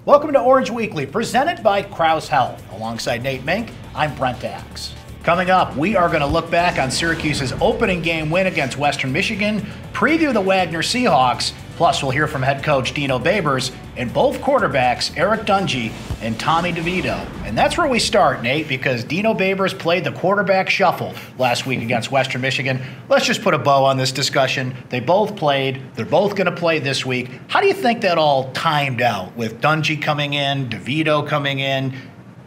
Welcome to Orange Weekly, presented by Krause Health. Alongside Nate Mink, I'm Brent. Coming up, we are going to look back on Syracuse's opening game win against Western Michigan, preview the Wagner Seahawks, plus we'll hear from head coach Dino Babers and both quarterbacks, Eric Dungey and Tommy DeVito. And that's where we start, Nate, because Dino Babers played the quarterback shuffle last week against Western Michigan. Let's just put a bow on this discussion. They both played. They're both going to play this week. How do you think that all timed out with Dungey coming in, DeVito coming in,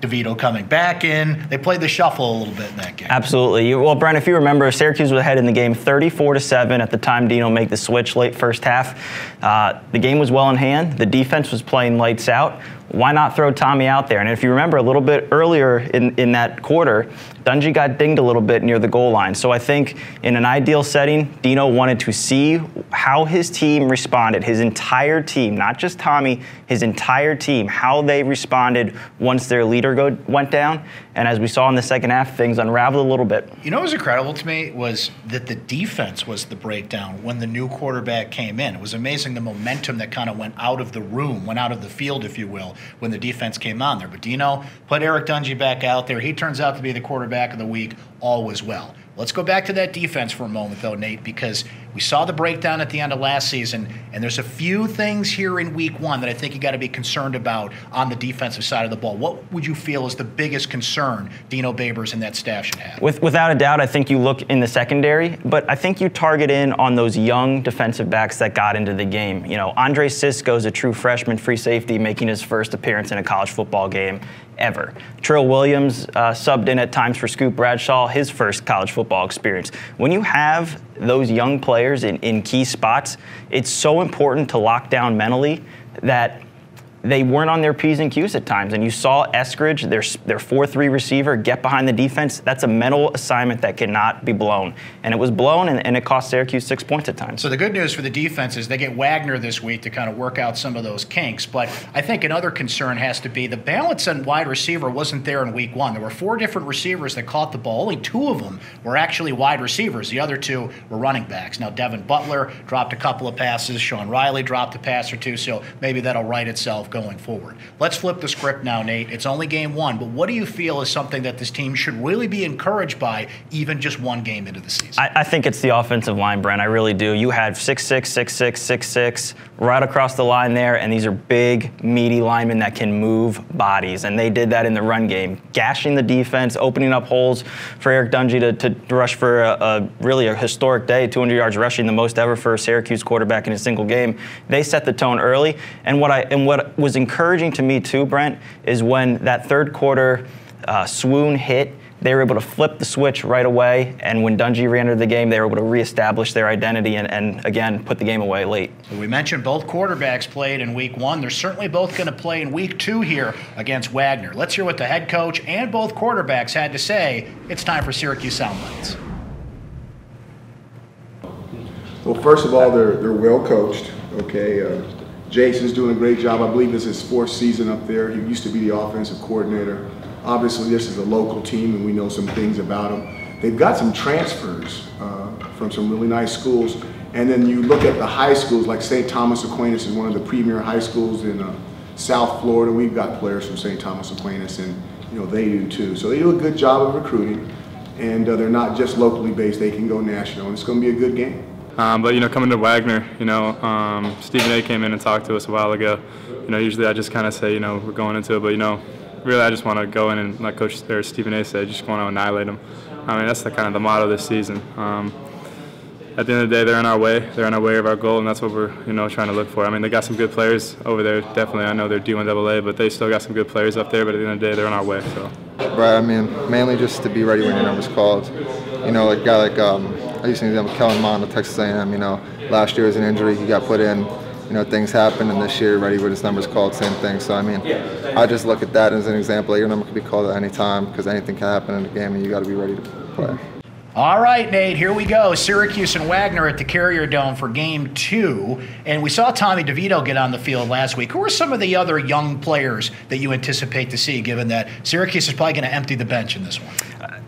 DeVito coming back in? They played the shuffle a little bit in that game. Absolutely. Well, Brent, if you remember, Syracuse was ahead in the game 34-7 at the time Dino made the switch late first half. The game was well in hand. The defense was playing lights out. Why not throw Tommy out there? And if you remember a little bit earlier in that quarter, Dungey got dinged a little bit near the goal line. So I think in an ideal setting, Dino wanted to see how his team responded, his entire team, not just Tommy, his entire team, how they responded once their leader went down. And as we saw in the second half, things unraveled a little bit. You know what was incredible to me was that the defense was the breakdown when the new quarterback came in. It was amazing the momentum that kind of went out of the room, went out of the field, if you will, when the defense came on there. But Dino put Eric Dungey back out there. He turns out to be the quarterback of the week. All was well. Let's go back to that defense for a moment, though, Nate, because we saw the breakdown at the end of last season, and there's a few things here in week one that I think you got to be concerned about on the defensive side of the ball. What would you feel is the biggest concern Dino Babers and that staff should have? Without a doubt, I think you look in the secondary, but I think you target in on those young defensive backs that got into the game. You know, Andre Sisco's a true freshman free safety making his first appearance in a college football game ever. Trill Williams subbed in at times for Scoop Bradshaw, his first college football experience. When you have those young players in key spots, it's so important to lock down mentally that they weren't on their P's and Q's at times. And you saw Eskridge, their 4-3 receiver, get behind the defense. That's a mental assignment that cannot be blown. And it was blown, and it cost Syracuse 6 points at times. So the good news for the defense is they get Wagner this week to kind of work out some of those kinks. But I think another concern has to be the balance on wide receiver wasn't there in week one. There were 4 different receivers that caught the ball. Only 2 of them were actually wide receivers. The other 2 were running backs. Now, Devin Butler dropped a couple of passes. Sean Riley dropped a pass or 2. So maybe that'll right itself going forward. Let's flip the script now, Nate. It's only game 1, but what do you feel is something that this team should really be encouraged by even just 1 game into the season? I think it's the offensive line, Brent. I really do. You had 6'6", 6'6", 6'6", right across the line there, and these are big, meaty linemen that can move bodies, and they did that in the run game, gashing the defense, opening up holes for Eric Dungey to rush for really a historic day, 200 yards rushing, the most ever for a Syracuse quarterback in a single game. They set the tone early, and what was encouraging to me too, Brent, is when that third quarter swoon hit, they were able to flip the switch right away, and when Dungey re-entered the game, they were able to reestablish their identity and again, put the game away late. We mentioned both quarterbacks played in week 1. They're certainly both going to play in week 2 here against Wagner. Let's hear what the head coach and both quarterbacks had to say. It's time for Syracuse Soundbites. Well, first of all, they're well coached, okay? Jason's doing a great job. I believe this is his 4th season up there. He used to be the offensive coordinator. Obviously, this is a local team, and we know some things about them. They've got some transfers from some really nice schools. And then you look at the high schools, like St. Thomas Aquinas is one of the premier high schools in South Florida. We've got players from St. Thomas Aquinas, and you know they do too. So they do a good job of recruiting, and they're not just locally based. They can go national, and it's going to be a good game. But, you know, coming to Wagner, you know, Stephen A. came in and talked to us a while ago. You know, usually I just kind of say, you know, we're going into it. But, you know, really I just want to go in and, like Coach or Stephen A. said, just want to annihilate them. I mean, that's the kind of the motto this season. At the end of the day, they're on our way. They're on our way of our goal, and that's what we're, you know, trying to look for. I mean, they got some good players over there. Definitely, I know they're D1AA, but they still got some good players up there. But at the end of the day, they're on our way. So. Right. I mean, mainly just to be ready when your number's called. You know, a guy like I used to know Kellen Mond of Texas A&M. You know, last year was an injury. He got put in. You know, things happen, and this year, ready when his number's called, same thing. So I mean, I just look at that as an example. Your number can be called at any time because anything can happen in the game, and you got to be ready to play. All right, Nate, here we go. Syracuse and Wagner at the Carrier Dome for game 2. And we saw Tommy DeVito get on the field last week. Who are some of the other young players that you anticipate to see, given that Syracuse is probably going to empty the bench in this one?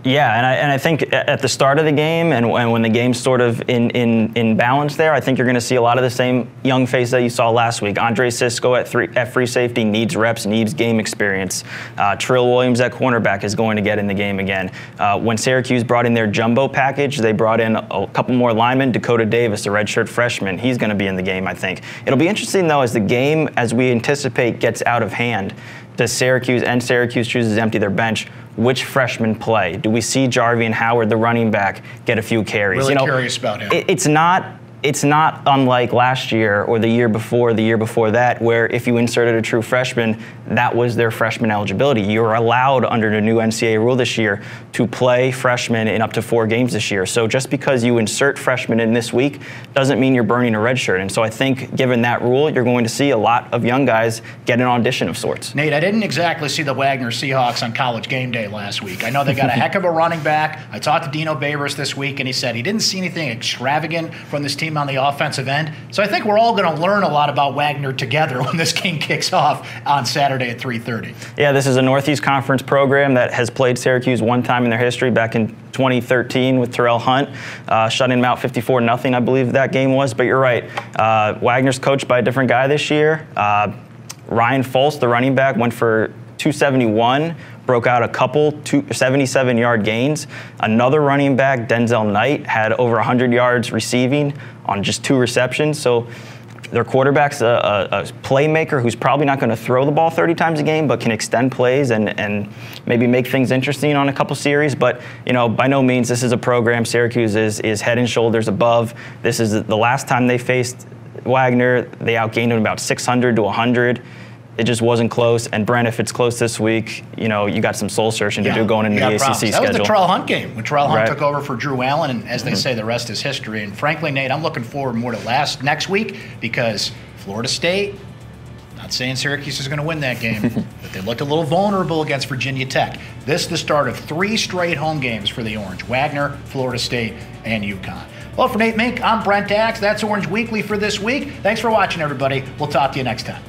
Yeah, and I think at the start of the game and when the game's sort of in balance there, I think you're going to see a lot of the same young face that you saw last week. Andre Cisco at free safety needs reps, needs game experience. Trill Williams at cornerback is going to get in the game again. When Syracuse brought in their jumbo package, they brought in a couple more linemen. Dakota Davis, a redshirt freshman, he's going to be in the game, I think. It'll be interesting, though, as the game, as we anticipate, gets out of hand. Does Syracuse chooses to empty their bench? Which freshmen play? Do we see Jarvian Howard, the running back, get a few carries? Really curious about him. It's not unlike last year or the year before that, where if you inserted a true freshman, that was their freshman eligibility. You're allowed under the new NCAA rule this year to play freshmen in up to 4 games this year. So just because you insert freshmen in this week doesn't mean you're burning a red shirt. And so I think given that rule, you're going to see a lot of young guys get an audition of sorts. Nate, I didn't exactly see the Wagner Seahawks on College Game Day last week. I know they got a heck of a running back. I talked to Dino Babers this week, and he said he didn't see anything extravagant from this team on the offensive end. So I think we're all going to learn a lot about Wagner together when this game kicks off on Saturday at 3:30. Yeah, this is a Northeast Conference program that has played Syracuse one time in their history back in 2013 with Terrell Hunt, shutting them out 54-0, I believe that game was. But you're right. Wagner's coached by a different guy this year. Ryan Foltz, the running back, went for 271. Broke out a couple 77-yard gains. Another running back, Denzel Knight, had over 100 yards receiving on just 2 receptions. So their quarterback's a playmaker who's probably not going to throw the ball 30 times a game, but can extend plays and maybe make things interesting on a couple series. But, by no means this is a program. Syracuse is head and shoulders above. This is the last time they faced Wagner. They outgained him about 600 to 100. It just wasn't close. And Brent, if it's close this week, you got some soul searching to do going into the ACC schedule. That was the Terrell Hunt game when Terrell Hunt took over for Drew Allen, and as they say, the rest is history. And frankly, Nate, I'm looking forward more to next week because Florida State, not saying Syracuse is going to win that game, but they looked a little vulnerable against Virginia Tech. This is the start of 3 straight home games for the Orange: Wagner, Florida State, and UConn. Well, for Nate Mink, I'm Brent Axe. That's Orange Weekly for this week. Thanks for watching, everybody. We'll talk to you next time.